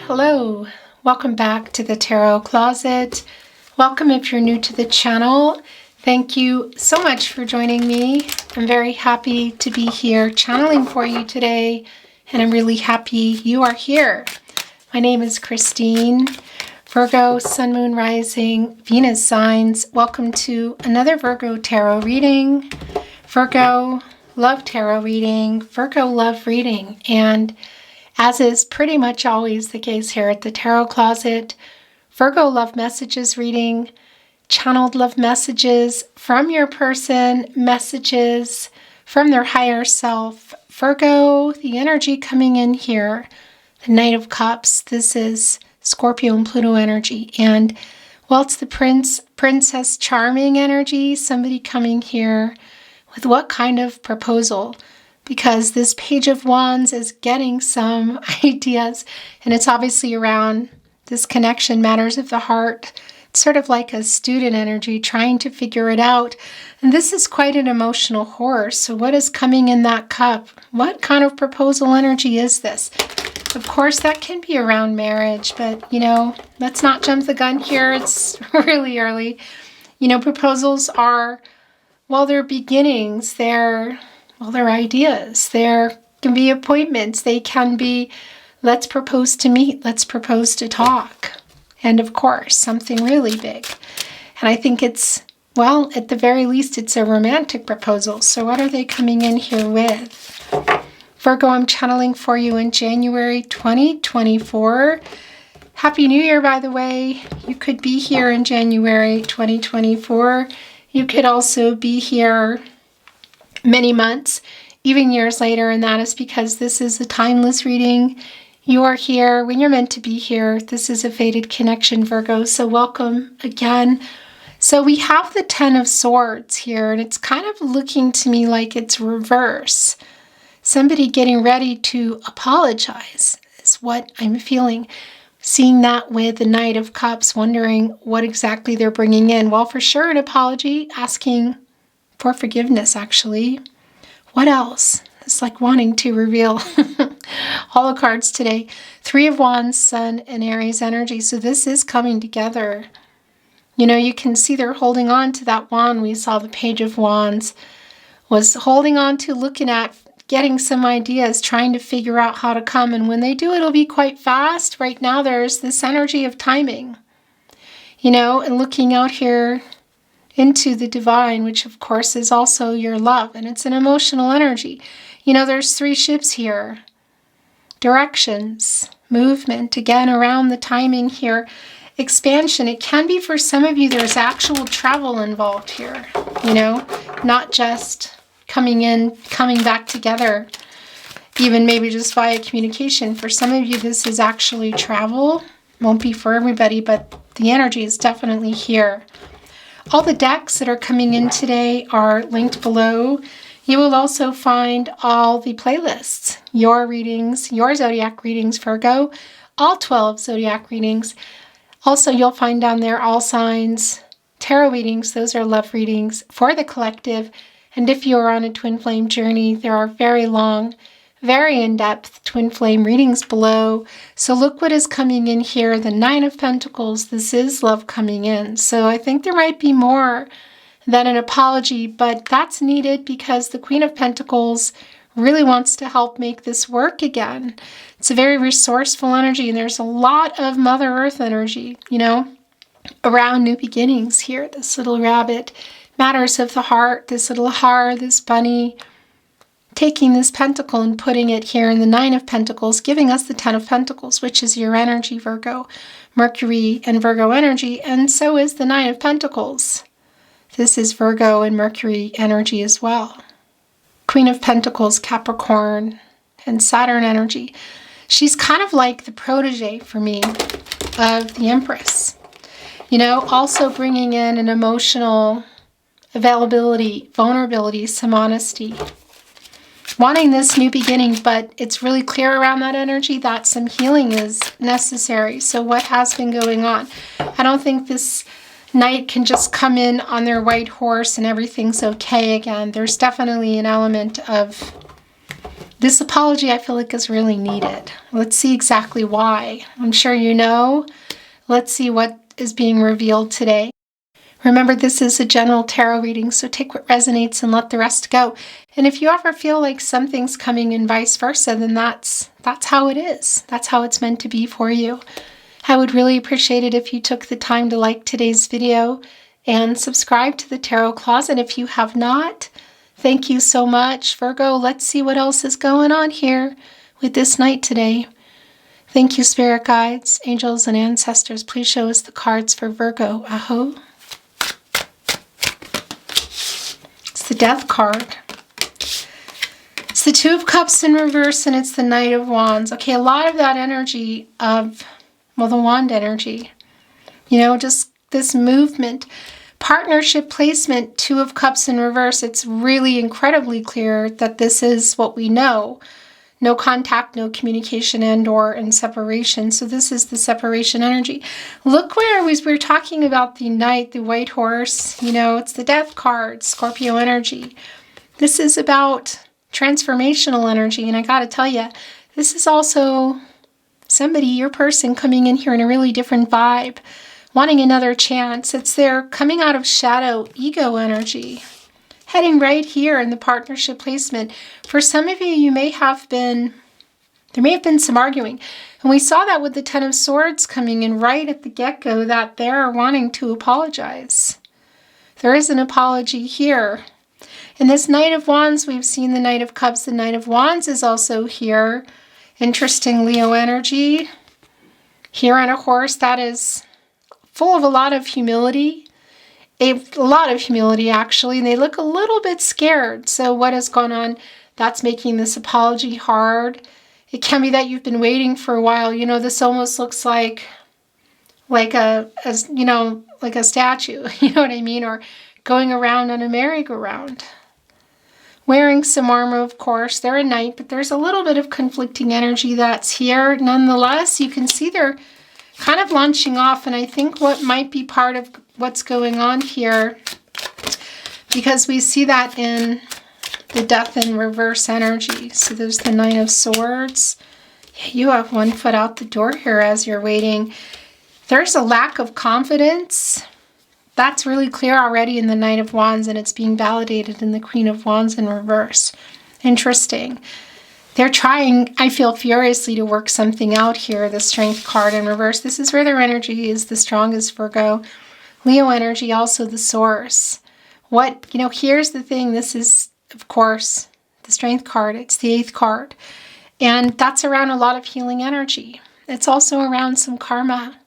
Hello. Welcome back to the Tarot Closet. Welcome if you're new to the channel. Thank you so much for joining me. I'm very happy to be here channeling for you today, and I'm really happy you are here. My name is Christine, Virgo, Sun, Moon, Rising, Venus signs. Welcome to another Virgo tarot reading. Virgo, love tarot reading. Virgo, love reading. And as is pretty much always the case here at the Tarot Closet, Virgo love messages reading, channeled love messages from your person, messages from their higher self. Virgo, the energy coming in here, the Knight of Cups, this is Scorpio and Pluto energy. And well, it's the Princess Charming energy, somebody coming here with what kind of proposal? Because this Page of Wands is getting some ideas, and it's obviously around this connection, matters of the heart. It's sort of like a student energy trying to figure it out. And this is quite an emotional horse. So what is coming in that cup? What kind of proposal energy is this? Of course, that can be around marriage, but, let's not jump the gun here. It's really early. Proposals are, they're beginnings. They're ideas. There can be appointments. They can be, let's propose to meet. Let's propose to talk. And of course, something really big. And I think it's, at the very least, it's a romantic proposal. So what are they coming in here with? Virgo, I'm channeling for you in January 2024. Happy New Year, by the way. You could be here in January 2024. You could also be here many months, even years later, and that is because this is a timeless reading. You are here when you're meant to be here. This is a fated connection, Virgo, so welcome again. So we have the Ten of Swords here, and it's kind of looking to me like it's reverse. Somebody getting ready to apologize is what I'm feeling. Seeing that with the Knight of Cups, wondering what exactly they're bringing in. Well, for sure, an apology, asking for forgiveness, actually. What else? It's like wanting to reveal all the cards today. Three of Wands, Sun, and Aries energy. So this is coming together. You can see they're holding on to that wand. We saw the Page of Wands was holding on to, looking at, getting some ideas, trying to figure out how to come. And when they do, it'll be quite fast. Right now, there's this energy of timing, and looking out here into the divine, which of course is also your love, and it's an emotional energy. There's three ships here. Directions, movement, again, around the timing here. Expansion, it can be for some of you, there's actual travel involved here, not just coming in, coming back together, even maybe just via communication. For some of you, this is actually travel. Won't be for everybody, but the energy is definitely here. All the decks that are coming in today are linked below. You will also find all the playlists, your readings, your zodiac readings, Virgo, all 12 zodiac readings. Also, you'll find down there all signs, tarot readings. Those are love readings for the collective. And if you are on a twin flame journey, there are very long, very in-depth twin flame readings below. So look what is coming in here, the Nine of Pentacles. This is love coming in. So I think there might be more than an apology, but that's needed because the Queen of Pentacles really wants to help make this work again. It's a very resourceful energy, and there's a lot of Mother Earth energy, around new beginnings here. This little rabbit, matters of the heart, this little heart, this bunny, taking this pentacle and putting it here in the Nine of Pentacles, giving us the Ten of Pentacles, which is your energy, Virgo, Mercury and Virgo energy, and so is the Nine of Pentacles. This is Virgo and Mercury energy as well. Queen of Pentacles, Capricorn, and Saturn energy. She's kind of like the protege for me of the Empress. Also bringing in an emotional availability, vulnerability, some honesty. Wanting this new beginning, but it's really clear around that energy that some healing is necessary. So what has been going on? I don't think this knight can just come in on their white horse and everything's okay again. There's definitely an element of This apology, I feel like, is really needed. Let's see exactly why. I'm sure you know. Let's see what is being revealed today. Remember, this is a general tarot reading, so take what resonates and let the rest go. And if you ever feel like something's coming and vice versa, then that's how it is. That's how it's meant to be for you. I would really appreciate it if you took the time to like today's video and subscribe to the Tarot Closet if you have not. Thank you so much. Virgo, let's see what else is going on here with this night today. Thank you, spirit guides, angels, and ancestors. Please show us the cards for Virgo. Aho. It's the Death card. It's the Two of Cups in reverse, and it's the Knight of Wands. Okay, a lot of that energy of, well, the wand energy. You know, just this movement. Partnership placement, Two of Cups in reverse. It's really incredibly clear that this is what we know. No contact, no communication, and or in separation. So this is the separation energy. Look where we're talking about the Knight, the white horse. You know, it's the Death card, Scorpio energy. This is about transformational energy. And I got to tell you, this is also somebody, your person, coming in here in a really different vibe. Wanting another chance. It's their coming out of shadow ego energy. Heading right here in the partnership placement. For some of you, there may have been some arguing. And we saw that with the Ten of Swords coming in right at the get-go, that they're wanting to apologize. There is an apology here. In this Knight of Wands, we've seen the Knight of Cups. The Knight of Wands is also here. Interesting Leo energy. Here on a horse that is full of a lot of humility, actually, and they look a little bit scared. So what has gone on that's making this apology hard? It can be that you've been waiting for a while. You know, this almost looks like a statue, you know what I mean? Or going around on a merry-go-round. Wearing some armor, of course. They're a knight, but there's a little bit of conflicting energy that's here. Nonetheless, you can see they're kind of launching off, and I think what might be part of what's going on here, because we see that in the Death in reverse energy. So there's the Nine of Swords. Yeah, you have one foot out the door here as you're waiting. There's a lack of confidence. That's really clear already in the Knight of Wands, and it's being validated in the Queen of Wands in reverse. Interesting. They're trying, I feel, furiously to work something out here, the Strength card in reverse. This is where their energy is the strongest, Virgo. Leo energy, also the source. Here's the thing. This is, of course, the Strength card. It's the 8th card. And that's around a lot of healing energy. It's also around some karma.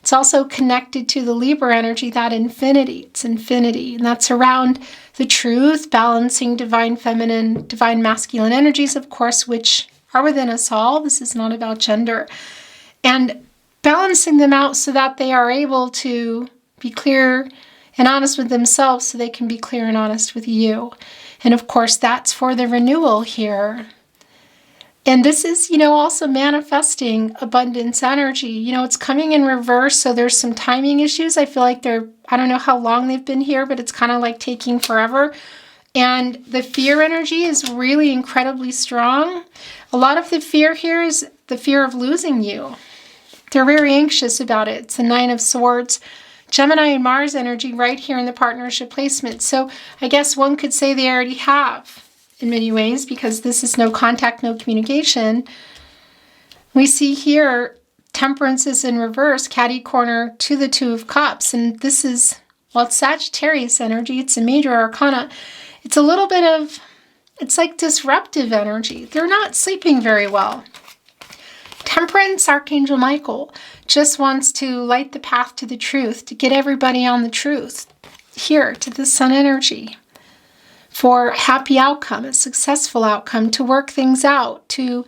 It's also connected to the Libra energy, that infinity. It's infinity. And that's around the truth, balancing divine feminine, divine masculine energies, of course, which are within us all. This is not about gender. And balancing them out so that they are able to be clear and honest with themselves so they can be clear and honest with you. And of course, that's for the renewal here. And this is, also manifesting abundance energy. It's coming in reverse, so there's some timing issues. I feel like I don't know how long they've been here, but it's kind of like taking forever. And the fear energy is really incredibly strong. A lot of the fear here is the fear of losing you. They're very anxious about it. It's the Nine of Swords. Gemini and Mars energy right here in the partnership placement. So I guess one could say they already have, in many ways, because this is no contact, no communication. We see here Temperance is in reverse, catty corner to the Two of Cups. And this is, it's Sagittarius energy. It's a major arcana. It's a little bit of, it's like disruptive energy. They're not sleeping very well. Temperance, Archangel Michael, just wants to light the path to the truth, to get everybody on the truth. Here, to the Sun energy. For a happy outcome, a successful outcome, to work things out, to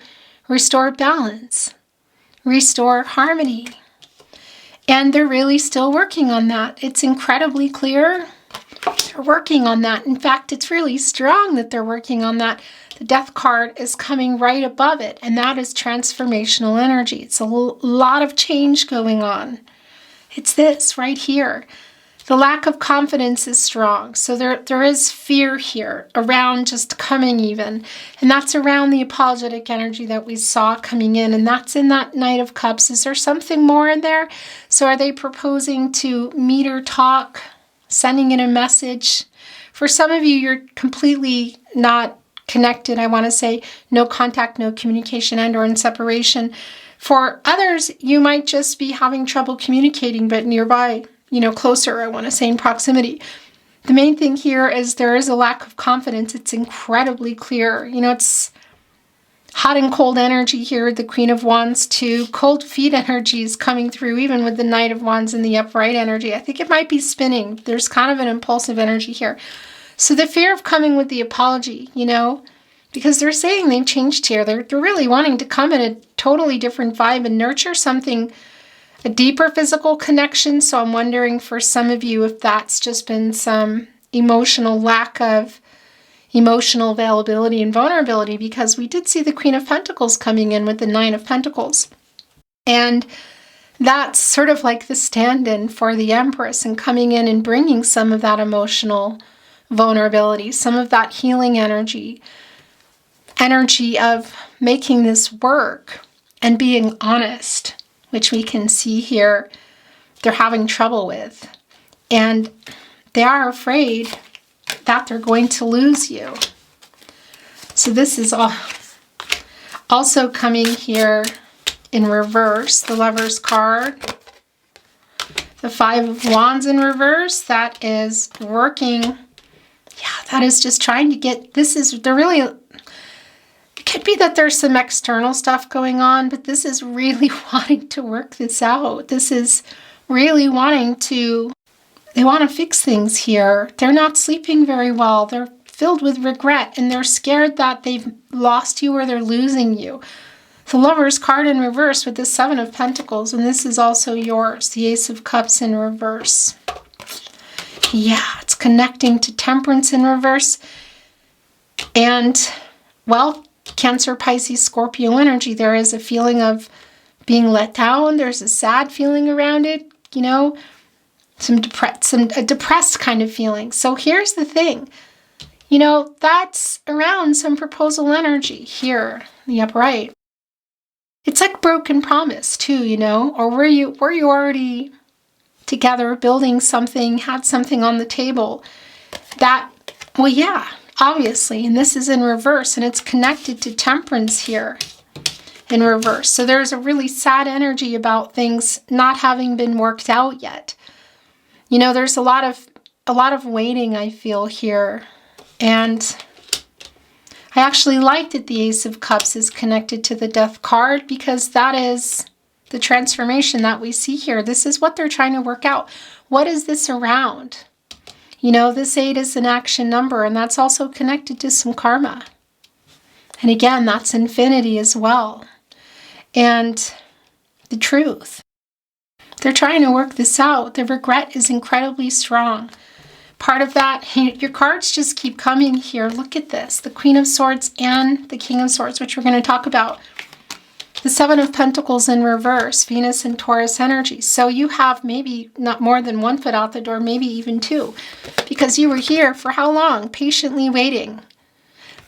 restore balance, restore harmony. And they're really still working on that. It's incredibly clear. They're working on that. In fact, it's really strong that they're working on that. The Death card is coming right above it, and that is transformational energy. It's a lot of change going on. It's this right here. The lack of confidence is strong. So there is fear here around just coming even. And that's around the apologetic energy that we saw coming in. And that's in that Knight of Cups. Is there something more in there? So are they proposing to meet or talk, sending in a message? For some of you, you're completely not connected. I want to say no contact, no communication, and or in separation. For others, you might just be having trouble communicating, but nearby, closer, I want to say in proximity. The main thing here is there is a lack of confidence. It's incredibly clear. It's hot and cold energy here. The Queen of Wands too. Cold feet energy is coming through, even with the Knight of Wands and the upright energy. I think it might be spinning. There's kind of an impulsive energy here. So the fear of coming with the apology, because they're saying they've changed here. They're really wanting to come in a totally different vibe and nurture something, a deeper physical connection. So I'm wondering for some of you if that's just been some emotional lack of emotional availability and vulnerability, because we did see the Queen of Pentacles coming in with the Nine of Pentacles. And that's sort of like the stand-in for the Empress and coming in and bringing some of that emotional vulnerability, some of that healing energy of making this work and being honest, which we can see here they're having trouble with. And they are afraid that they're going to lose you. So this is also coming here in reverse, the Lover's card. The Five of Wands in reverse, that is working. Yeah, that is just trying to get, it could be that there's some external stuff going on, but this is really wanting to work this out. This is really they want to fix things here. They're not sleeping very well. They're filled with regret, and they're scared that they've lost you or they're losing you. The Lover's card in reverse with the Seven of Pentacles, and this is also yours, the Ace of Cups in reverse. Yeah, it's connecting to Temperance in reverse. And, well, Cancer, Pisces, Scorpio energy. There is a feeling of being let down. There's a sad feeling around it, a depressed kind of feeling. So here's the thing, that's around some proposal energy here, the upright. It's like broken promise too, or were you already together building something, had something on the table that, well, yeah, obviously, and this is in reverse, and it's connected to Temperance here in reverse. So there's a really sad energy about things not having been worked out yet. There's a lot of waiting, I feel here. And I actually like that the Ace of Cups is connected to the Death card, because that is the transformation that we see here. This is what they're trying to work out. What is this around? This 8 is an action number, and that's also connected to some karma. And again, that's infinity as well. And the truth. They're trying to work this out. The regret is incredibly strong. Part of that, your cards just keep coming here. Look at this. The Queen of Swords and the King of Swords, which we're going to talk about. The Seven of Pentacles in reverse, Venus and Taurus energy. So you have maybe not more than one foot out the door, maybe even two. Because you were here for how long? Patiently waiting.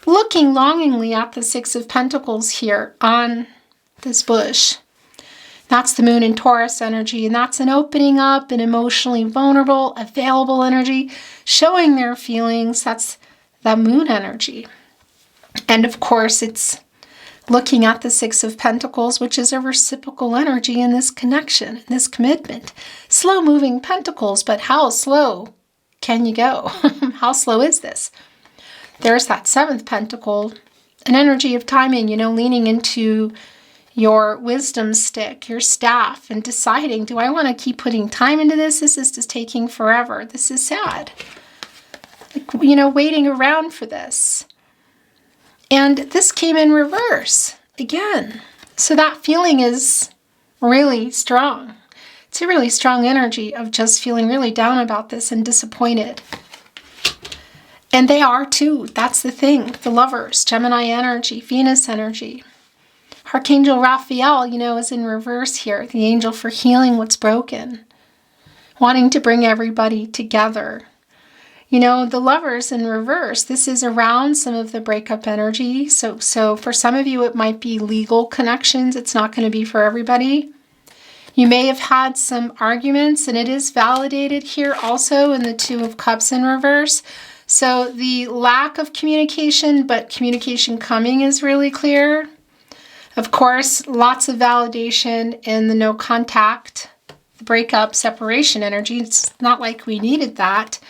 Looking longingly at the Six of Pentacles here on this bush. That's the Moon in Taurus energy, and that's an opening up, an emotionally vulnerable, available energy, showing their feelings. That's the Moon energy. And of course, it's looking at the Six of Pentacles, which is a reciprocal energy in this connection, in this commitment. Slow-moving pentacles, but how slow can you go? How slow is this? There's that Seventh Pentacle, an energy of timing, leaning into your wisdom stick, your staff, and deciding, do I want to keep putting time into this? This is just taking forever. This is sad. Waiting around for this. And this came in reverse again. So that feeling is really strong. It's a really strong energy of just feeling really down about this and disappointed. And they are too. That's the thing. The Lovers, Gemini energy, Venus energy. Archangel Raphael, is in reverse here. The angel for healing what's broken. wanting to bring everybody together. You know, the Lovers in reverse, this is around some of the breakup energy. So for some of you, it might be legal connections. It's not going to be for everybody. You may have had some arguments, and it is validated here also in the Two of Cups in reverse. So the lack of communication, but communication coming is really clear. Of course, lots of validation in the no contact, the breakup, separation energy. It's not like we needed that,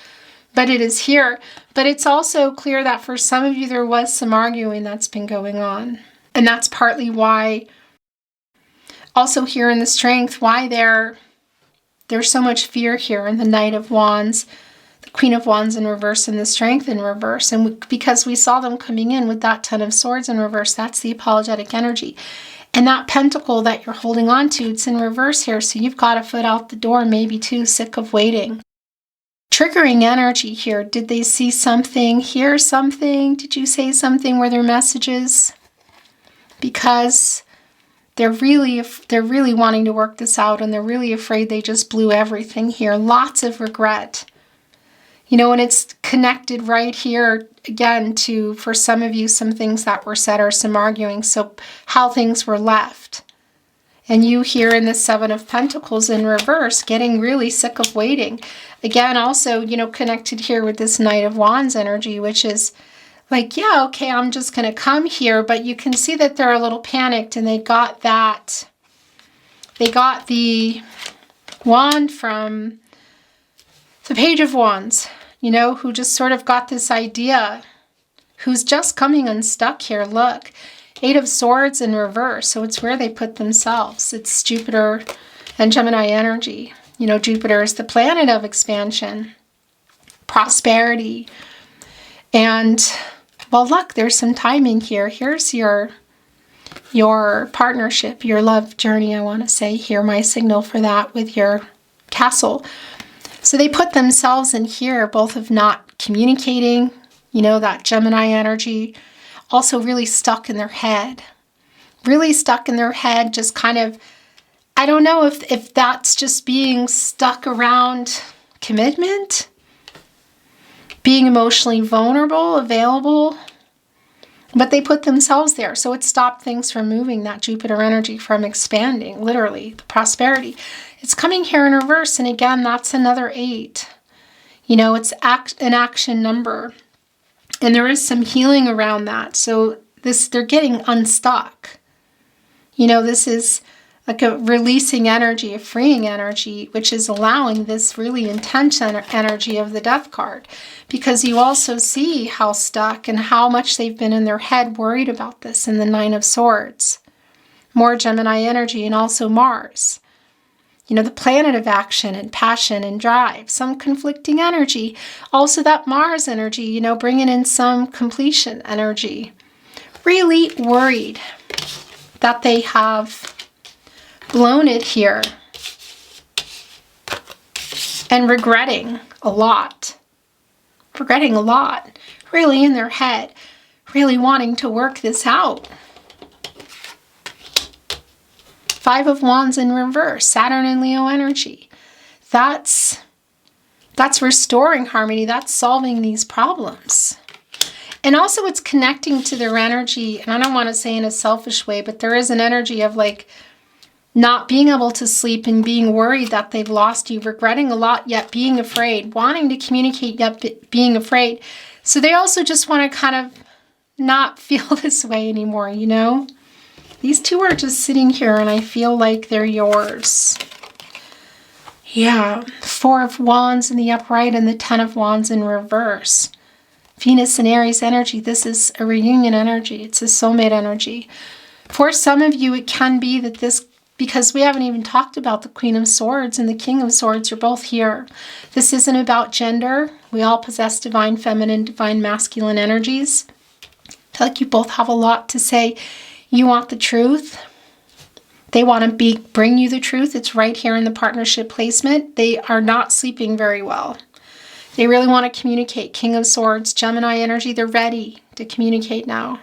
but it is here. But it's also clear that for some of you, there was some arguing that's been going on. And that's partly why, also here in the Strength, why there's so much fear here in the Knight of Wands, the Queen of Wands in reverse, and the Strength in reverse. And because we saw them coming in with that Ten of Swords in reverse, that's the apologetic energy. And that pentacle that you're holding on to, it's in reverse here. So you've got a foot out the door, maybe too, sick of waiting. Triggering energy here. Did they see something, hear something? Did you say something? Were there messages? Because they're really wanting to work this out, and they're really afraid they just blew everything here. Lots of regret. You know, and it's connected right here again to, for some of you, some things that were said or some arguing. So how things were left. And you here in the Seven of Pentacles in reverse, getting really sick of waiting. Again, also, you know, connected here with this Knight of Wands energy, which is like, yeah, okay, I'm just going to come here. But you can see that they're a little panicked, and they got that. They got the wand from the Page of Wands, you know, who just sort of got this idea, who's just coming unstuck here. Look. Eight of Swords in reverse, so it's where they put themselves. It's Jupiter and Gemini energy. You know, Jupiter is the planet of expansion, prosperity. And, well, look, there's some timing here. Here's your partnership, your love journey, I want to say here, my signal for that with your castle. So they put themselves in here, both of not communicating, you know, that Gemini energy, also really stuck in their head. Really stuck in their head, just kind of, I don't know if that's just being stuck around commitment, being emotionally vulnerable, available, but they put themselves there. So it stopped things from moving, that Jupiter energy from expanding, literally, the prosperity. It's coming here in reverse, and again, that's another 8. You know, it's an action number. And there is some healing around that. So they're getting unstuck. You know, this is like a releasing energy, a freeing energy, which is allowing this really intense energy of the Death card. Because you also see how stuck and how much they've been in their head worried about this in the Nine of Swords. More Gemini energy, and also Mars. You know, the planet of action and passion and drive, some conflicting energy. Also that Mars energy, you know, bringing in some completion energy. Really worried that they have blown it here. And regretting a lot. Regretting a lot. Really in their head. Really wanting to work this out. Five of Wands in reverse, Saturn and Leo energy. That's restoring harmony. That's solving these problems. And also it's connecting to their energy, and I don't want to say in a selfish way, but there is an energy of like not being able to sleep and being worried that they've lost you, regretting a lot, yet being afraid, wanting to communicate, yet being afraid. So they also just want to kind of not feel this way anymore, you know? These two are just sitting here, and I feel like they're yours. Yeah, Four of Wands in the upright and the Ten of Wands in reverse. Venus and Aries energy. This is a reunion energy. It's a soulmate energy. For some of you, it can be that this, because we haven't even talked about the Queen of Swords and the King of Swords, you're both here. This isn't about gender. We all possess divine feminine, divine masculine energies. I feel like you both have a lot to say. You want the truth. They want to bring you the truth. It's right here in the partnership placement. They are not sleeping very well. They really want to communicate. King of Swords, Gemini energy, they're ready to communicate now.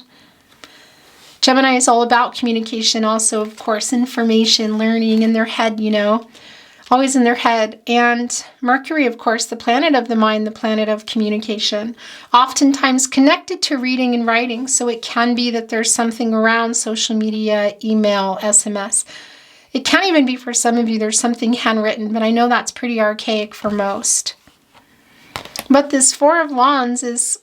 Gemini is all about communication, also, of course, information, learning in their head, you know. always in their head. And Mercury, of course, the planet of the mind, the planet of communication, oftentimes connected to reading and writing. So it can be that there's something around social media, email, SMS. It can even be for some of you, there's something handwritten, but I know that's pretty archaic for most. But this Four of Wands is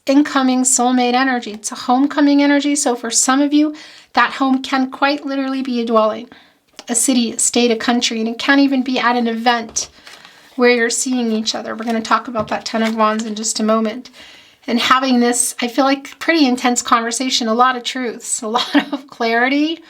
incoming soulmate energy. It's a homecoming energy. So for some of you, that home can quite literally be a dwelling, a city, a state, a country, and it can even be at an event where you're seeing each other. We're going to talk about that Ten of Wands in just a moment. And having this, I feel like, pretty intense conversation, a lot of truths, a lot of clarity,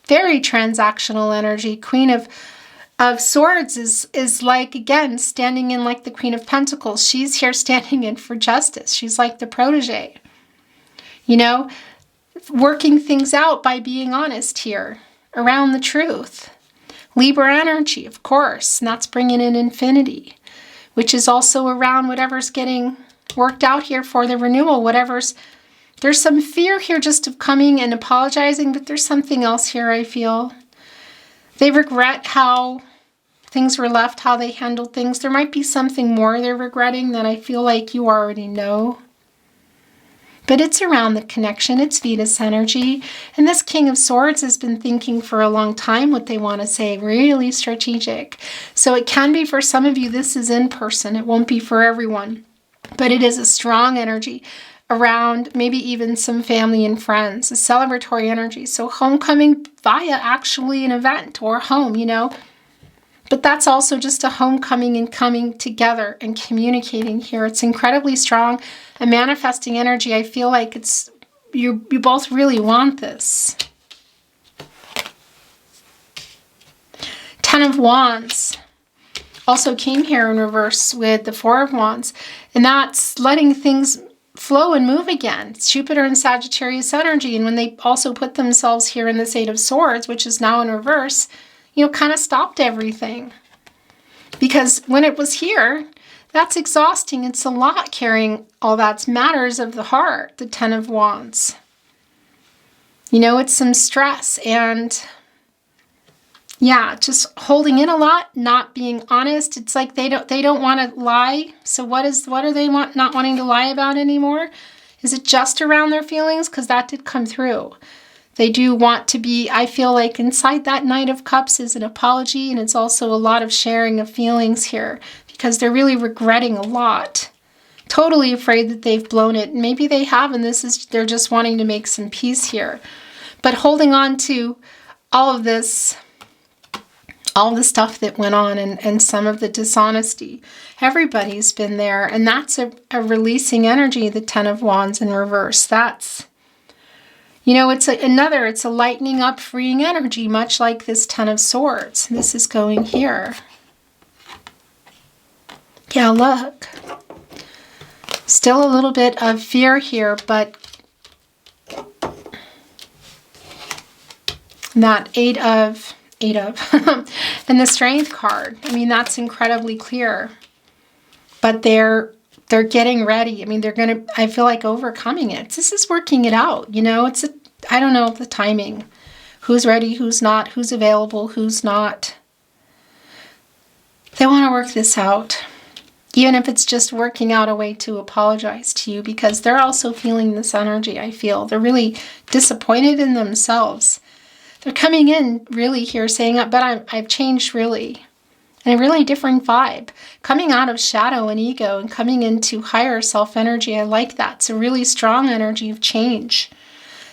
very transactional energy. Queen of Swords is like, again, standing in like the Queen of Pentacles. She's here standing in for justice. She's like the protege, you know, working things out by being honest here around the truth. Libra energy, of course, and that's bringing in infinity, which is also around whatever's getting worked out here for the renewal, there's some fear here just of coming and apologizing, but there's something else here, I feel. They regret how things were left, how they handled things. There might be something more they're regretting that I feel like you already know. But it's around the connection. It's Venus energy. And this King of Swords has been thinking for a long time what they want to say, really strategic. So it can be for some of you, this is in person. It won't be for everyone. But it is a strong energy around maybe even some family and friends, a celebratory energy. So homecoming via actually an event or home, you know. But that's also just a homecoming and coming together and communicating here. It's incredibly strong. A manifesting energy. I feel like it's you both really want this. Ten of Wands also came here in reverse with the Four of Wands. And that's letting things flow and move again. It's Jupiter and Sagittarius energy. And when they also put themselves here in this Eight of Swords, which is now in reverse, you know, kind of stopped everything. Because when it was here, that's exhausting. It's a lot carrying all that's matters of the heart, the Ten of Wands. You know, it's some stress and yeah, just holding in a lot, not being honest. It's like they don't want to lie. So what are they not wanting to lie about anymore? Is it just around their feelings? Because that did come through. They do want to be, I feel like inside that Knight of Cups is an apology, and it's also a lot of sharing of feelings here because they're really regretting a lot. Totally afraid that they've blown it. Maybe they have, and they're just wanting to make some peace here. But holding on to all of this, all the stuff that went on and some of the dishonesty. Everybody's been there, and that's a releasing energy, the Ten of Wands in reverse. That's, you know, it's a lightening up, freeing energy, much like this Ten of Swords. This is going here. Yeah, look. Still a little bit of fear here, but that eight of and the Strength card. I mean, that's incredibly clear. But they're getting ready. I mean, they're going to, I feel like, overcoming it. This is working it out. You know, I don't know the timing. Who's ready, who's not, who's available, who's not. They want to work this out. Even if it's just working out a way to apologize to you, because they're also feeling this energy, I feel. They're really disappointed in themselves. They're coming in really here saying, but I've changed really. And a really different vibe. Coming out of shadow and ego and coming into higher self energy. I like that. It's a really strong energy of change.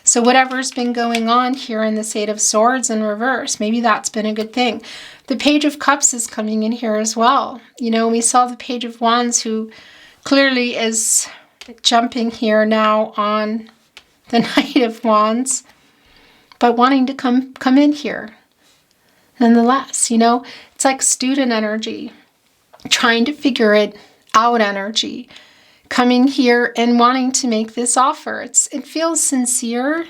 So whatever's been going on here in this Eight of Swords in reverse, maybe that's been a good thing. The Page of Cups is coming in here as well. You know, we saw the Page of Wands, who clearly is jumping here now on the Knight of Wands, but wanting to come in here. Nonetheless, you know, it's like student energy, trying to figure it out energy, coming here and wanting to make this offer. It feels sincere.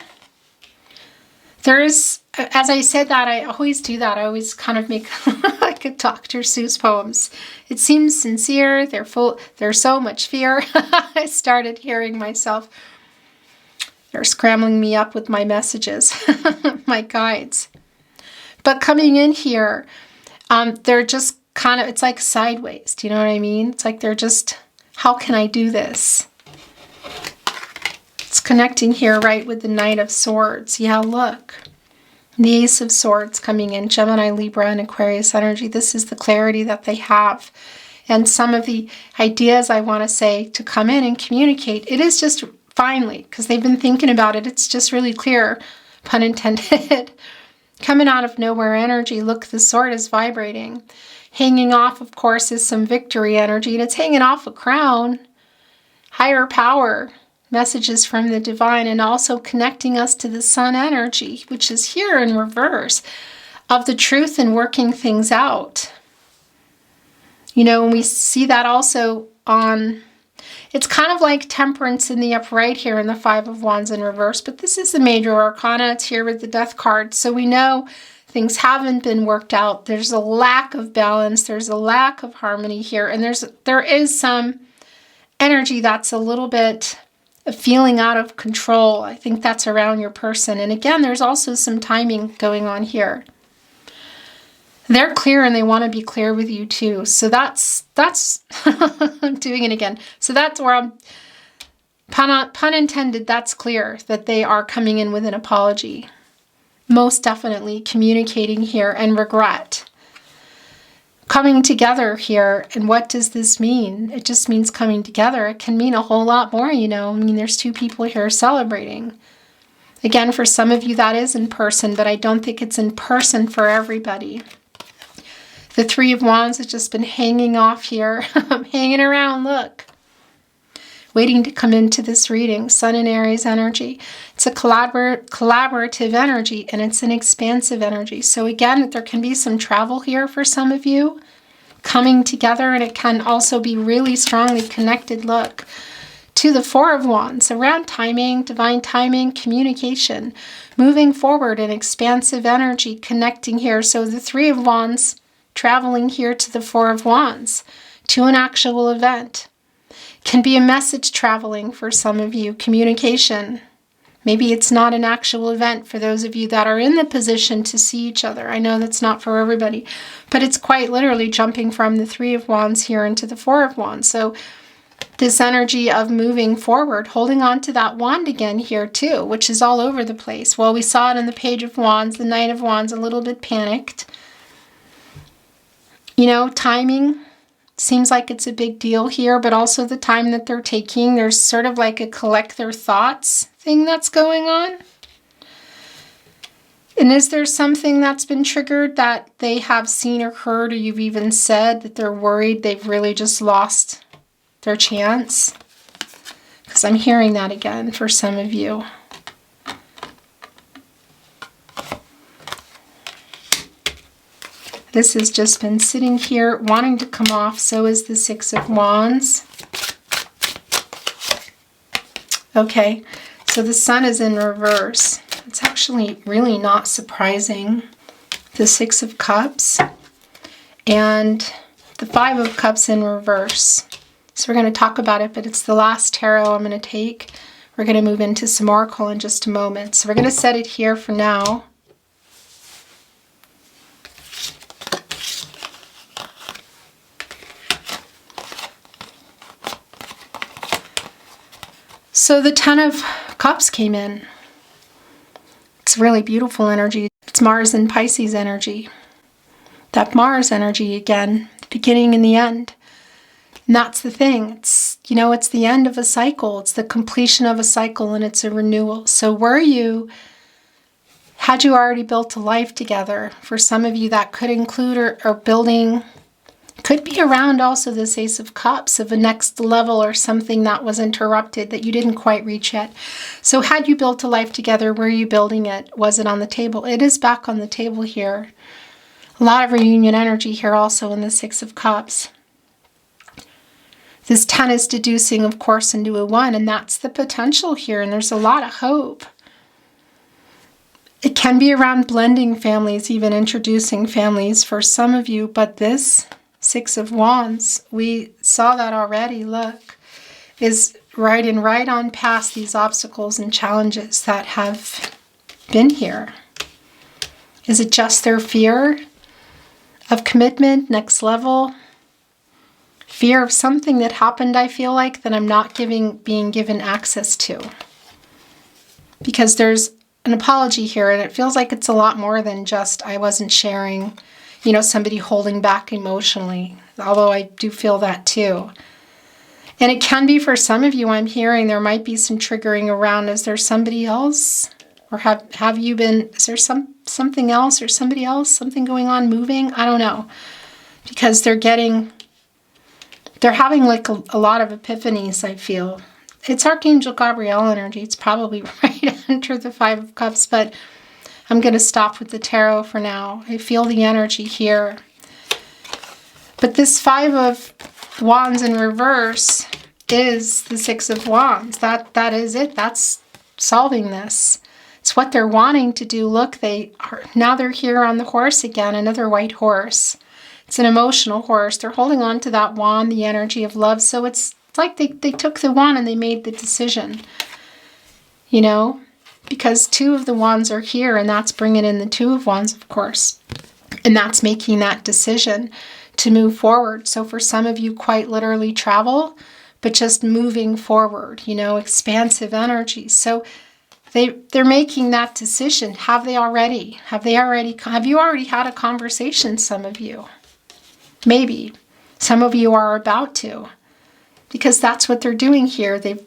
There is, as I said that, I always do that. I always kind of make like a Dr. Seuss poems. It seems sincere. There's so much fear. I started hearing myself. They're scrambling me up with my messages, my guides. But coming in here, They're just kind of, it's like sideways. Do you know what I mean? It's like they're just, how can I do this? It's connecting here, right, with the Knight of Swords. Yeah, look. The Ace of Swords coming in, Gemini, Libra, and Aquarius energy. This is the clarity that they have. And some of the ideas I want to say to come in and communicate, it is just finally, because they've been thinking about it, it's just really clear, pun intended, coming out of nowhere energy. Look, the sword is vibrating. Hanging off, of course, is some victory energy, and it's hanging off a crown, higher power, messages from the divine, and also connecting us to the sun energy, which is here in reverse, of the truth and working things out. You know, and we see that also on, it's kind of like Temperance in the upright here in the Five of Wands in reverse, but this is the major arcana. It's here with the Death card. So we know things haven't been worked out. There's a lack of balance. There's a lack of harmony here. And there is some energy that's a little bit feeling out of control. I think that's around your person. And again, there's also some timing going on here. They're clear and they want to be clear with you too. So that's I'm doing it again. So that's where I'm, pun intended, that's clear that they are coming in with an apology. Most definitely communicating here, and regret. Coming together here, and what does this mean? It just means coming together. It can mean a whole lot more, you know. I mean, there's two people here celebrating. Again, for some of you that is in person, but I don't think it's in person for everybody. The Three of Wands has just been hanging off here, hanging around, look. Waiting to come into this reading. Sun and Aries energy. It's a collaborative energy, and it's an expansive energy. So again, there can be some travel here for some of you. Coming together, and it can also be really strongly connected, look, to the Four of Wands. Around timing, divine timing, communication. Moving forward in expansive energy, connecting here. So the Three of Wands traveling here to the Four of Wands, to an actual event. Can be a message traveling for some of you, communication. Maybe it's not an actual event for those of you that are in the position to see each other. I know that's not for everybody, but it's quite literally jumping from the Three of Wands here into the Four of Wands. So this energy of moving forward, holding on to that wand again here too, which is all over the place. Well, we saw it in the Page of Wands, the Knight of Wands, a little bit panicked. You know, timing seems like it's a big deal here, but also the time that they're taking. There's sort of like a collect their thoughts thing that's going on. And is there something that's been triggered that they have seen or heard, or you've even said that they're worried they've really just lost their chance? Because I'm hearing that again for some of you. This has just been sitting here wanting to come off. So is the Six of Wands. Okay, so the Sun is in reverse. It's actually really not surprising. The Six of Cups and the Five of Cups in reverse. So we're going to talk about it, but it's the last tarot I'm going to take. We're going to move into some oracle in just a moment. So we're going to set it here for now. So the Ten of Cups came in. It's really beautiful energy. It's Mars and Pisces energy. That Mars energy again, the beginning and the end. And that's the thing. It's, you know, it's the end of a cycle. It's the completion of a cycle, and it's a renewal. So had you already built a life together? For some of you that could include or building, could be around also this Ace of Cups of a next level or something that was interrupted that you didn't quite reach yet. So had you built a life together, were you building it? Was it on the table? It is back on the table here. A lot of reunion energy here also in the Six of Cups. This 10 is deducing, of course, into a 1, and that's the potential here, and there's a lot of hope. It can be around blending families, even introducing families for some of you, but this Six of Wands, we saw that already, look, is right on past these obstacles and challenges that have been here. Is it just their fear of commitment, next level. Fear of something that happened, I feel like, that I'm not being given access to. Because there's an apology here, and it feels like it's a lot more than just I wasn't sharing, somebody holding back emotionally. Although I do feel that too. And it can be for some of you, I'm hearing there might be some triggering around, is there somebody else? Or have you been, is there something else or somebody else, something going on, moving? I don't know. Because they're having like a lot of epiphanies, I feel. It's Archangel Gabriel energy. It's probably right under the Five of Cups, but I'm going to stop with the tarot for now. I feel the energy here. But this Five of Wands in reverse is the Six of Wands. That is it. That's solving this. It's what they're wanting to do. Look, now they're here on the horse again, another white horse. It's an emotional horse. They're holding on to that wand, the energy of love. So it's like they took the wand and they made the decision, because Two of the Wands are here, and that's bringing in the Two of Wands, of course. And that's making that decision to move forward. So for some of you, quite literally travel, but just moving forward, expansive energy. So they're making that decision. Have you already had a conversation, some of you? Maybe. Some of you are about to. Because that's what they're doing here. They're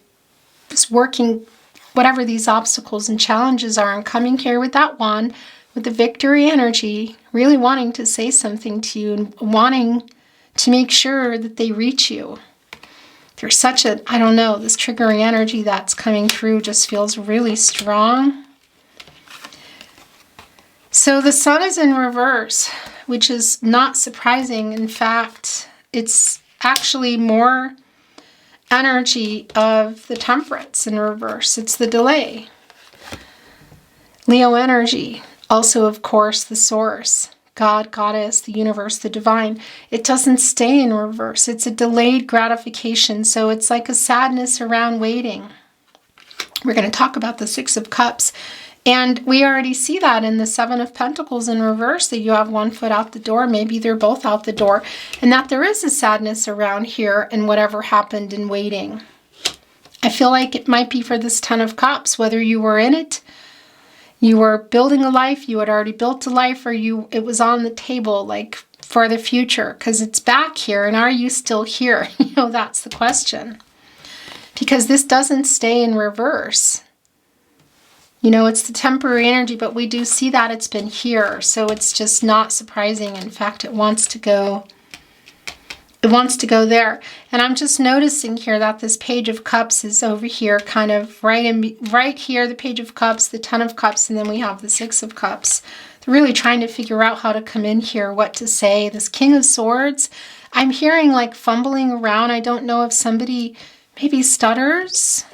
just working whatever these obstacles and challenges are, and coming here with that wand, with the victory energy, really wanting to say something to you and wanting to make sure that they reach you. There's such this triggering energy that's coming through just feels really strong. So the Sun is in reverse, which is not surprising. In fact, it's actually more energy of the Temperance in reverse. It's the delay. Leo energy, also of course the source, God, Goddess, the universe, the divine. It doesn't stay in reverse. It's a delayed gratification. So it's like a sadness around waiting. We're going to talk about the Six of Cups. And we already see that in the Seven of Pentacles in reverse, that you have one foot out the door. Maybe they're both out the door. And that there is a sadness around here and whatever happened in waiting. I feel like it might be for this Ten of Cups, whether you were in it, you were building a life, you had already built a life, or it was on the table like for the future, because it's back here. And are you still here? That's the question. Because this doesn't stay in reverse. It's the temporary energy, but we do see that it's been here. So it's just not surprising. In fact, it wants to go there. And I'm just noticing here that this Page of Cups is over here, kind of right here, the Page of Cups, the Ten of Cups, and then we have the Six of Cups. They're really trying to figure out how to come in here, what to say. This King of Swords, I'm hearing like fumbling around. I don't know if somebody maybe stutters.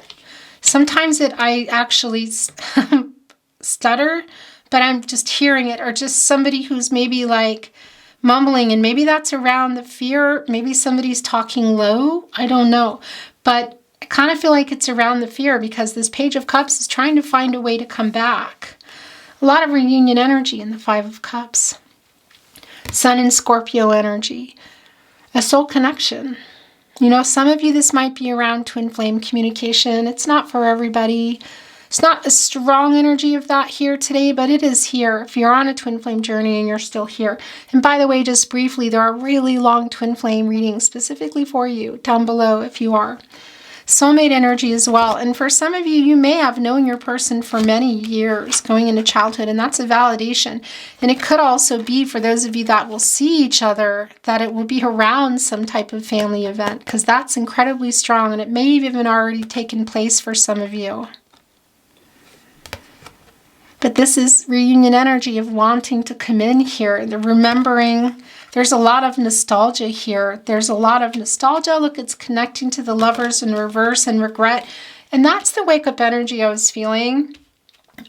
Sometimes I actually stutter, but I'm just hearing it, or just somebody who's maybe like mumbling, and maybe that's around the fear. Maybe somebody's talking low. I don't know. But I kind of feel like it's around the fear, because this Page of Cups is trying to find a way to come back. A lot of reunion energy in the Five of Cups. Sun and Scorpio energy. A soul connection. Some of you, this might be around twin flame communication. It's not for everybody. It's not a strong energy of that here today, but it is here if you're on a twin flame journey and you're still here. And by the way, just briefly, there are really long twin flame readings specifically for you down below if you are. Soulmate energy as well. And for some of you, you may have known your person for many years going into childhood, and that's a validation. And it could also be, for those of you that will see each other, that it will be around some type of family event, because that's incredibly strong, and it may have even already taken place for some of you. But this is reunion energy of wanting to come in here, the remembering. There's a lot of nostalgia here. There's a lot of nostalgia. Look, it's connecting to the Lovers in reverse and regret. And that's the wake-up energy I was feeling.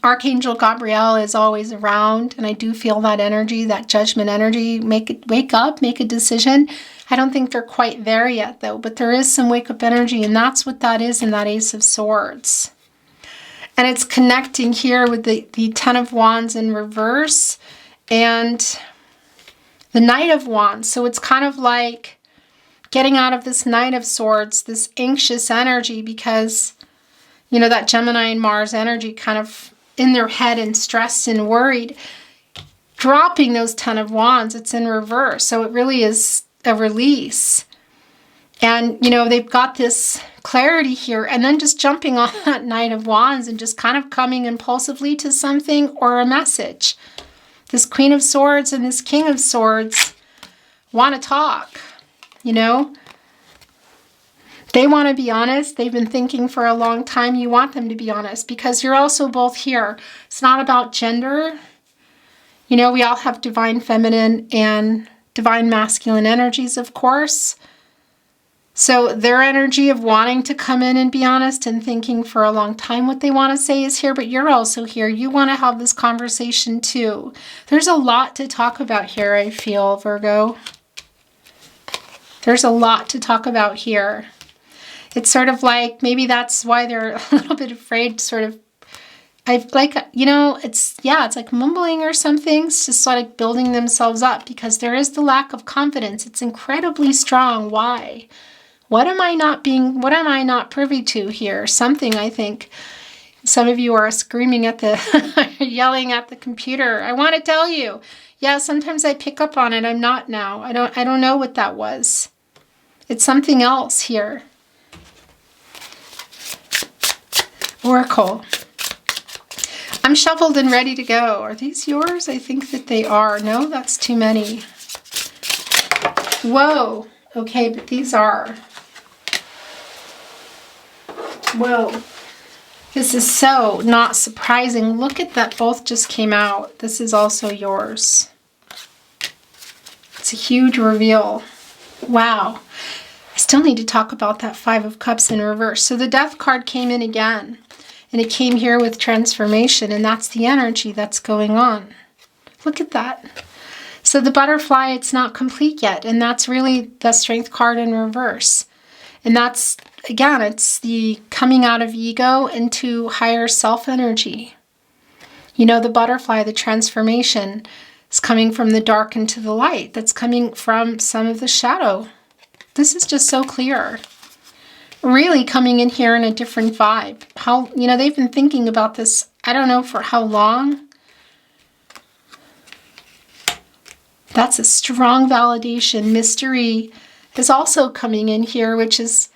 Archangel Gabriel is always around, and I do feel that energy, that judgment energy. Wake up, make a decision. I don't think they're quite there yet, though, but there is some wake-up energy, and that's what that is in that Ace of Swords. And it's connecting here with the Ten of Wands in reverse and the Knight of Wands. So it's kind of like getting out of this Knight of Swords, this anxious energy, because, you know, that Gemini and Mars energy kind of in their head and stressed and worried. Dropping those Ten of Wands, it's in reverse. So it really is a release. And, you know, they've got this clarity here, and then just jumping on that Knight of Wands and just kind of coming impulsively to something or a message. This Queen of Swords and this King of Swords want to talk, you know. They want to be honest. They've been thinking for a long time. You want them to be honest because you're also both here. It's not about gender. You know, we all have divine feminine and divine masculine energies, of course. So their energy of wanting to come in and be honest and thinking for a long time what they want to say is here, but you're also here. You want to have this conversation too. There's a lot to talk about here, I feel, Virgo. There's a lot to talk about here. It's sort of like, maybe that's why they're a little bit afraid, sort of, you know, it's like mumbling or something. It's just sort of building themselves up because there is the lack of confidence. It's incredibly strong. Why? What am I not privy to here? Something, I think. Some of you are screaming at yelling at the computer. I want to tell you. Yeah, sometimes I pick up on it. I'm not now. I don't know what that was. It's something else here. Oracle. I'm shuffled and ready to go. Are these yours? I think that they are. No, that's too many. Whoa. Okay, but these are. Whoa. This is so not surprising. Look at that. Both just came out. This is also yours. It's a huge reveal. Wow. I still need to talk about that Five of Cups in reverse. So the Death card came in again. And it came here with transformation. And that's the energy that's going on. Look at that. So the butterfly, it's not complete yet. And that's really the Strength card in reverse. And that's, again, it's the coming out of ego into higher self energy. You know, the butterfly, the transformation is coming from the dark into the light. That's coming from some of the shadow. This is just so clear. Really coming in here in a different vibe. How, you know, they've been thinking about this, I don't know for how long. That's a strong validation. Mystery is also coming in here, which is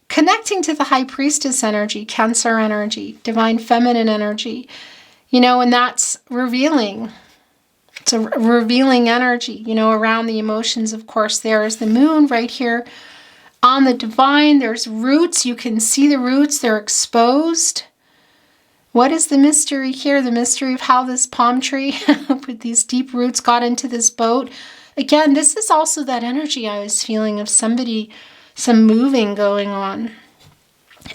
connecting to the High Priestess energy, Cancer energy, Divine Feminine energy, you know, and that's revealing. It's a revealing energy, you know, around the emotions. Of course, there is the moon right here on the divine. There's roots. You can see the roots. They're exposed. What is the mystery here? The mystery of how this palm tree with these deep roots got into this boat. Again, this is also that energy I was feeling of somebody, some moving going on.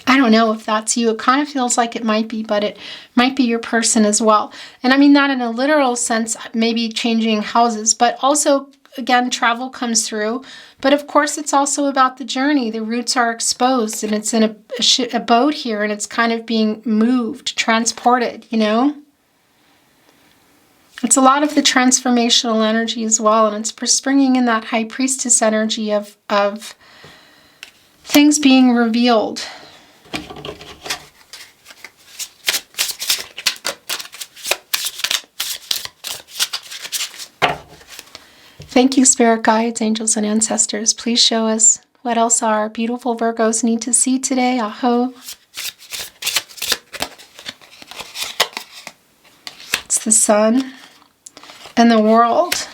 I don't know if that's you. It kind of feels like it might be, but it might be your person as well. And I mean that in a literal sense, maybe changing houses, but also, again, travel comes through. But of course, it's also about the journey. The roots are exposed and it's in a boat here and it's kind of being moved, transported, you know? It's a lot of the transformational energy as well. And it's springing in that High Priestess energy of things being revealed. Thank you, Spirit Guides, Angels, and Ancestors. Please show us what else our beautiful Virgos need to see today. Aho. It's the Sun and the World.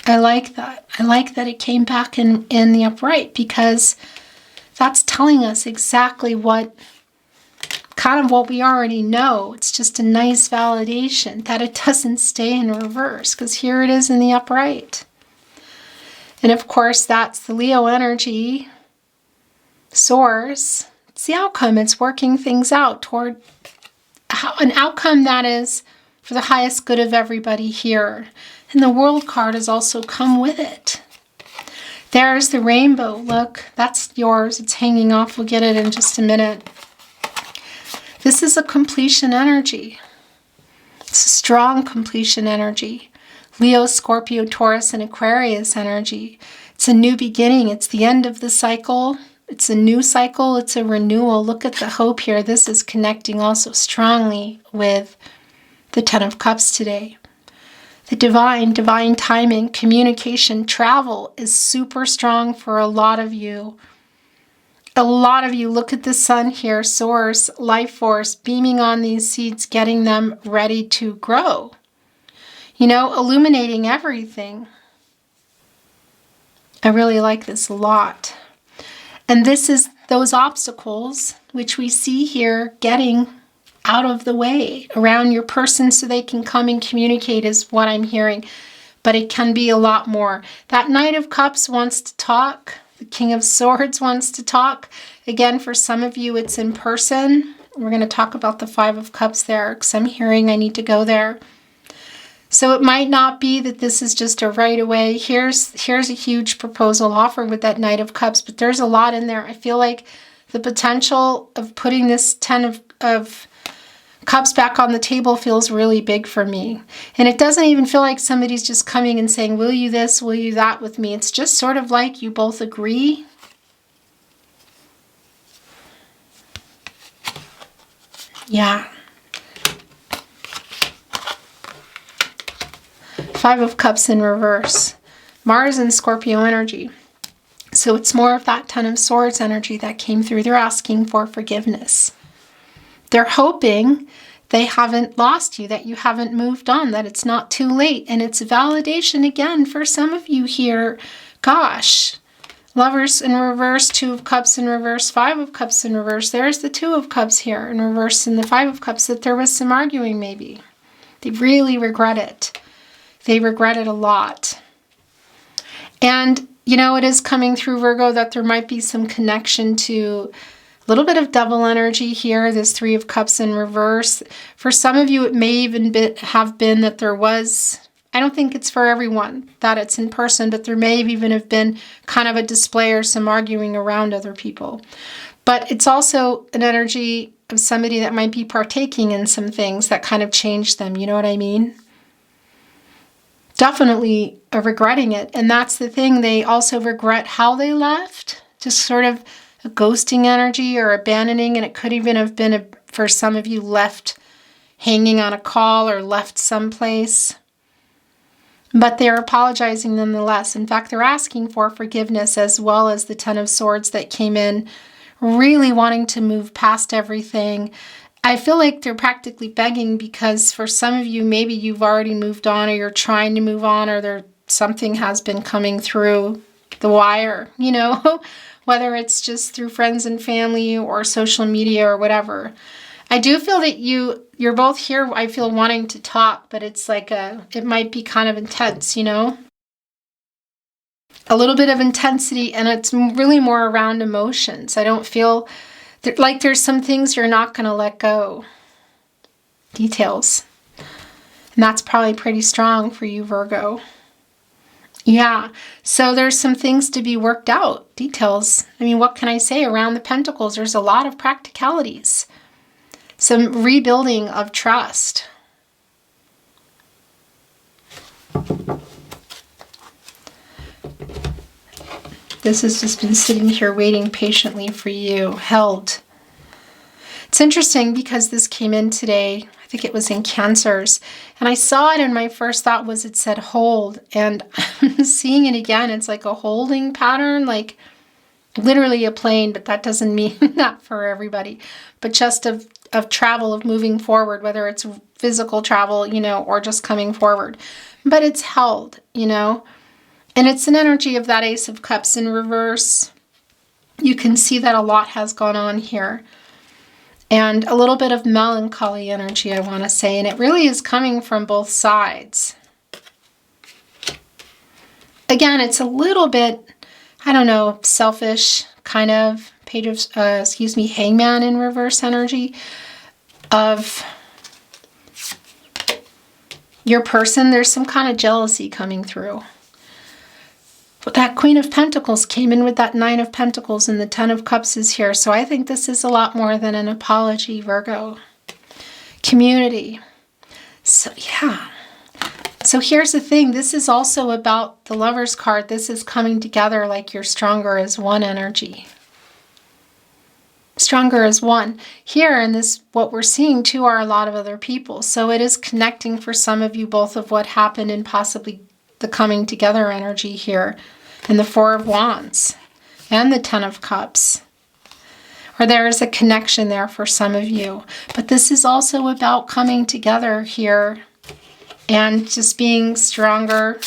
I like that. I like that it came back in the upright because that's telling us exactly what we already know. It's just a nice validation that it doesn't stay in reverse because here it is in the upright. And of course, that's the Leo energy source. It's the outcome. It's working things out toward an outcome that is for the highest good of everybody here. And the World card has also come with it. There's the rainbow. Look, that's yours. It's hanging off. We'll get it in just a minute. This is a completion energy. It's a strong completion energy. Leo, Scorpio, Taurus, and Aquarius energy. It's a new beginning. It's the end of the cycle. It's a new cycle. It's a renewal. Look at the hope here. This is connecting also strongly with the Ten of Cups today. The divine timing, communication, travel is super strong for a lot of you. A lot of you, look at the sun here, source, life force, beaming on these seeds, getting them ready to grow. You know, illuminating everything. I really like this a lot. And this is those obstacles which we see here getting out of the way around your person so they can come and communicate is what I'm hearing. But it can be a lot more. That Knight of Cups wants to talk. The King of Swords wants to talk. Again, for some of you, it's in person. We're going to talk about the Five of Cups there because I'm hearing I need to go there. So it might not be that this is just a right away. Here's a huge proposal offer with that Knight of Cups, but there's a lot in there. I feel like the potential of putting this Ten of Cups back on the table feels really big for me. And it doesn't even feel like somebody's just coming and saying, will you this, will you that with me? It's just sort of like you both agree. Yeah. Five of Cups in reverse. Mars and Scorpio energy. So it's more of that Ten of Swords energy that came through. They're asking for forgiveness. They're hoping they haven't lost you, that you haven't moved on, that it's not too late. And it's validation again for some of you here. Gosh, Lovers in reverse, Two of Cups in reverse, Five of Cups in reverse. There's the Two of Cups here in reverse and the Five of Cups, that there was some arguing maybe. They really regret it. They regret it a lot. And, you know, it is coming through, Virgo, that there might be some connection to a little bit of double energy here, this Three of Cups in reverse. For some of you, it may even have been that there was, I don't think it's for everyone that it's in person, but there may even have been kind of a display or some arguing around other people. But it's also an energy of somebody that might be partaking in some things that kind of changed them. You know what I mean? Definitely regretting it. And that's the thing. They also regret how they left. Just sort of a ghosting energy or abandoning. And it could even have been, for some of you, left hanging on a call or left someplace. But they're apologizing nonetheless. In fact, they're asking for forgiveness, as well as the Ten of Swords that came in, really wanting to move past everything. I feel like they're practically begging, because for some of you, maybe you've already moved on, or you're trying to move on, or something has been coming through the wire, you know, whether it's just through friends and family or social media or whatever. I do feel that you're both here, I feel, wanting to talk, but it's like it might be kind of intense, you know? A little bit of intensity, and it's really more around emotions. I don't feel like there's some things you're not going to let go. Details. And that's probably pretty strong for you, Virgo. Yeah, so there's some things to be worked out. Details. I mean, what can I say? Around the Pentacles, there's a lot of practicalities. Some rebuilding of trust. This has just been sitting here waiting patiently for you, held. It's interesting because this came in today. I think it was in Cancers. And I saw it, and my first thought was it said hold. And I'm seeing it again. It's like a holding pattern, like literally a plane, but that doesn't mean that for everybody. But just of travel, of moving forward, whether it's physical travel, you know, or just coming forward. But it's held, you know. And it's an energy of that Ace of Cups in reverse. You can see that a lot has gone on here. And a little bit of melancholy energy, I want to say. And it really is coming from both sides. Again, it's a little bit, I don't know, selfish, kind of. Page of, Hangman in reverse energy of your person. There's some kind of jealousy coming through. But that Queen of Pentacles came in with that Nine of Pentacles, and the Ten of Cups is here. So I think this is a lot more than an apology, Virgo. Community. So yeah. So here's the thing. This is also about the Lover's card. This is coming together like you're stronger as one energy. Stronger as one. Here in this, what we're seeing too are a lot of other people. So it is connecting for some of you both of what happened and possibly the coming together energy here. And the Four of Wands and the Ten of Cups. Or there is a connection there for some of you. But this is also about coming together here and just being stronger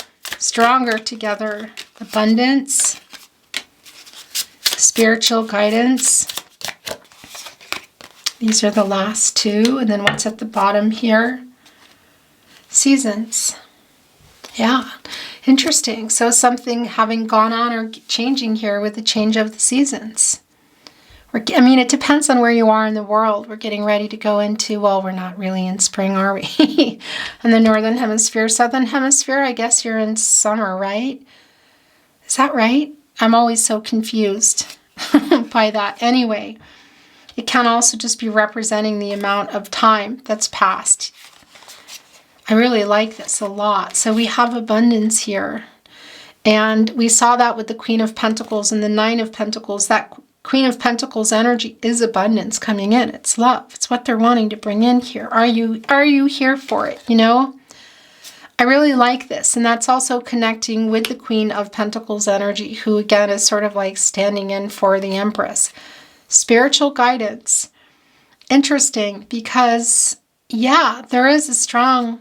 together. Abundance, spiritual guidance. These are the last two. And then what's at the bottom here? Seasons. Yeah, interesting. So something having gone on or changing here with the change of the seasons. I mean, it depends on where you are in the world. We're getting ready to go into, well, we're not really in spring, are we? In the Northern Hemisphere. Southern Hemisphere, I guess you're in summer, right? Is that right? I'm always so confused by that. Anyway, it can also just be representing the amount of time that's passed. I really like this a lot. So we have abundance here. And we saw that with the Queen of Pentacles and the Nine of Pentacles. That Queen of Pentacles energy is abundance coming in. It's love. It's what they're wanting to bring in here. Are you here for it? You know, I really like this. And that's also connecting with the Queen of Pentacles energy, who again is sort of like standing in for the Empress. Spiritual guidance. Interesting because, yeah, there is a strong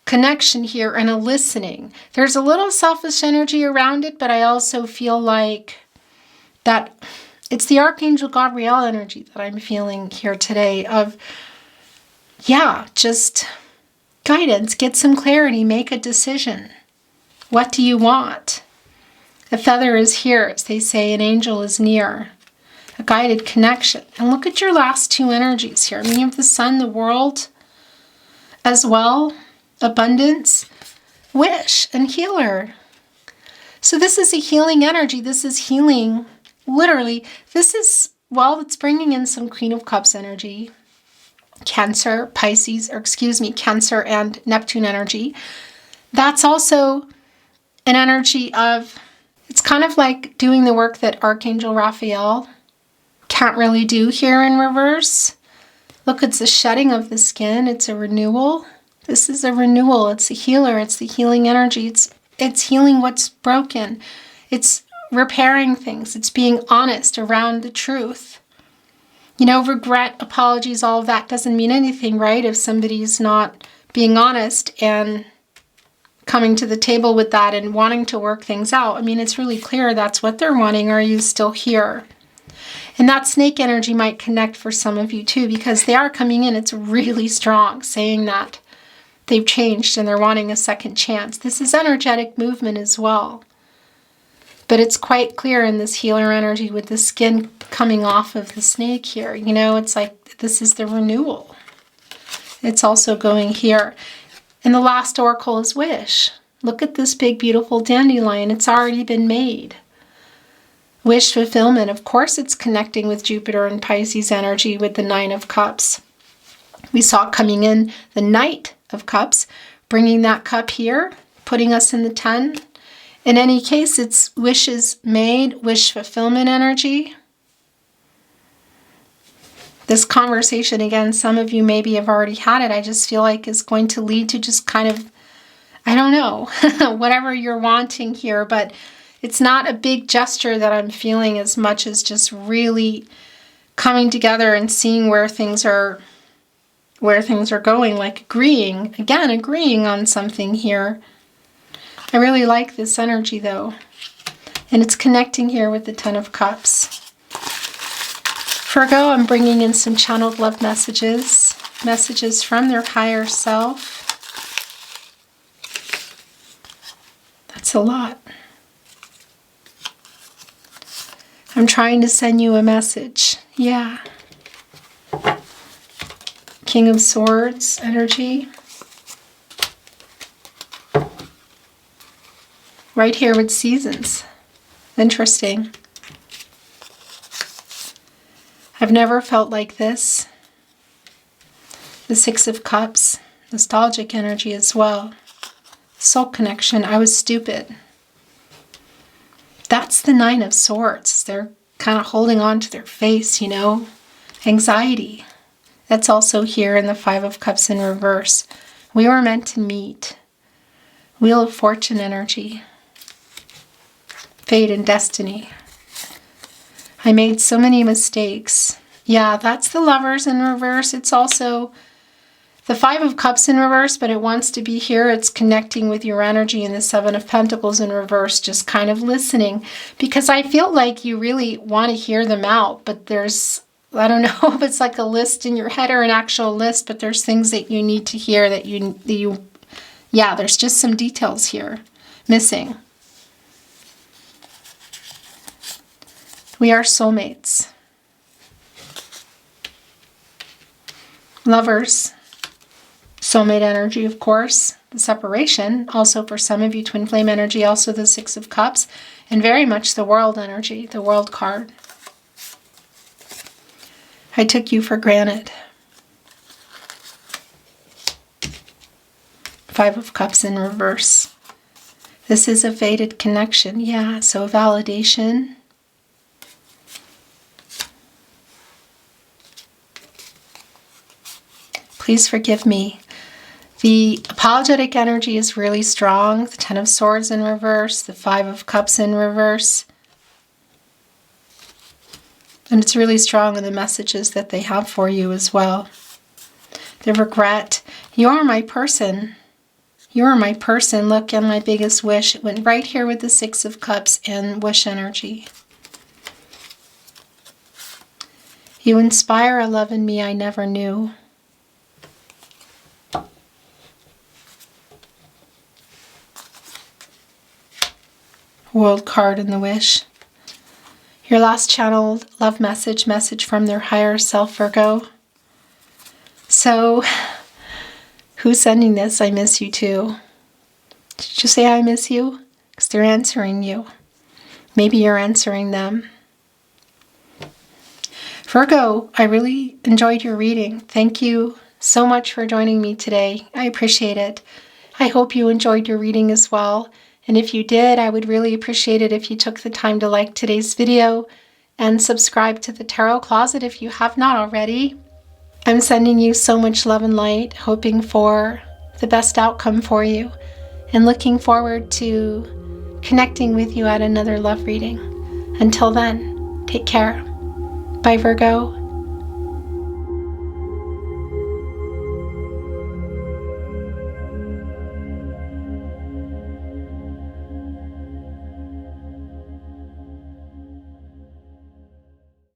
connection here and a listening. There's a little selfish energy around it, but I also feel like that it's the Archangel Gabriel energy that I'm feeling here today of, yeah, just guidance, get some clarity, make a decision. What do you want? A feather is here, as they say, an angel is near. A guided connection. And look at your last two energies here. I mean, you have the Sun, the world as well. Abundance, wish, and healer. So this is a healing energy. This is healing. Literally, this is, well, it's bringing in some Queen of Cups energy. Cancer, Pisces, or excuse me, Cancer and Neptune energy. That's also an energy of, it's kind of like doing the work that Archangel Raphael can't really do here in reverse. Look, it's a shedding of the skin. It's a renewal. This is a renewal. It's a healer. It's the healing energy. It's healing what's broken. It's repairing things. It's being honest around the truth. You know, regret, apologies, all of that doesn't mean anything, right? If somebody's not being honest and coming to the table with that and wanting to work things out. I mean, it's really clear that's what they're wanting. Are you still here? And that snake energy might connect for some of you too, because they are coming in. It's really strong, saying that they've changed and they're wanting a second chance. This is energetic movement as well. But it's quite clear in this healer energy with the skin coming off of the snake here. You know, it's like this is the renewal. It's also going here. And the last oracle is wish. Look at this big, beautiful dandelion. It's already been made. Wish fulfillment. Of course, it's connecting with Jupiter and Pisces energy with the Nine of Cups. We saw coming in the Knight of Cups, bringing that cup here, putting us in the 10. In any case, it's wishes made, wish fulfillment energy. This conversation, again, some of you maybe have already had it. I just feel like is going to lead to just kind of, I don't know, whatever you're wanting here. But it's not a big gesture that I'm feeling as much as just really coming together and seeing where things are going, like agreeing on something here. I really like this energy though. And it's connecting here with the Ten of Cups. Virgo, I'm bringing in some channeled love messages from their higher self. That's a lot. I'm trying to send you a message. Yeah. King of Swords energy. Right here with seasons. Interesting. I've never felt like this. The Six of Cups. Nostalgic energy as well. Soul connection. I was stupid. That's the Nine of Swords. They're kind of holding on to their face, you know. Anxiety. That's also here in the Five of Cups in reverse. We were meant to meet. Wheel of Fortune energy. Fate and destiny. I made so many mistakes. Yeah, that's the Lovers in reverse. It's also the Five of Cups in reverse, but it wants to be here. It's connecting with your energy in the Seven of Pentacles in reverse, just kind of listening. Because I feel like you really want to hear them out, but there's, I don't know if it's like a list in your head or an actual list, but there's things that you need to hear that you yeah, there's just some details here missing. We are soulmates. Lovers. Soulmate energy, of course. The separation, also for some of you, twin flame energy, also the Six of Cups, and very much the World energy, the World card. I took you for granted. Five of Cups in reverse. This is a fated connection, yeah, so validation. Please forgive me. The apologetic energy is really strong. The Ten of Swords in reverse, the Five of Cups in reverse. And it's really strong in the messages that they have for you as well. The regret. You are my person. You are my person. Look, and my biggest wish. It went right here with the Six of Cups and wish energy. You inspire a love in me I never knew. World card in the wish. Your last channeled love message from their higher self, Virgo. So, who's sending this? I miss you too. Did you say I miss you? Because they're answering you. Maybe you're answering them. Virgo, I really enjoyed your reading. Thank you so much for joining me today. I appreciate it. I hope you enjoyed your reading as well. And if you did, I would really appreciate it if you took the time to like today's video and subscribe to the Tarot Closet if you have not already. I'm sending you so much love and light, hoping for the best outcome for you, and looking forward to connecting with you at another love reading. Until then, take care. Bye, Virgo.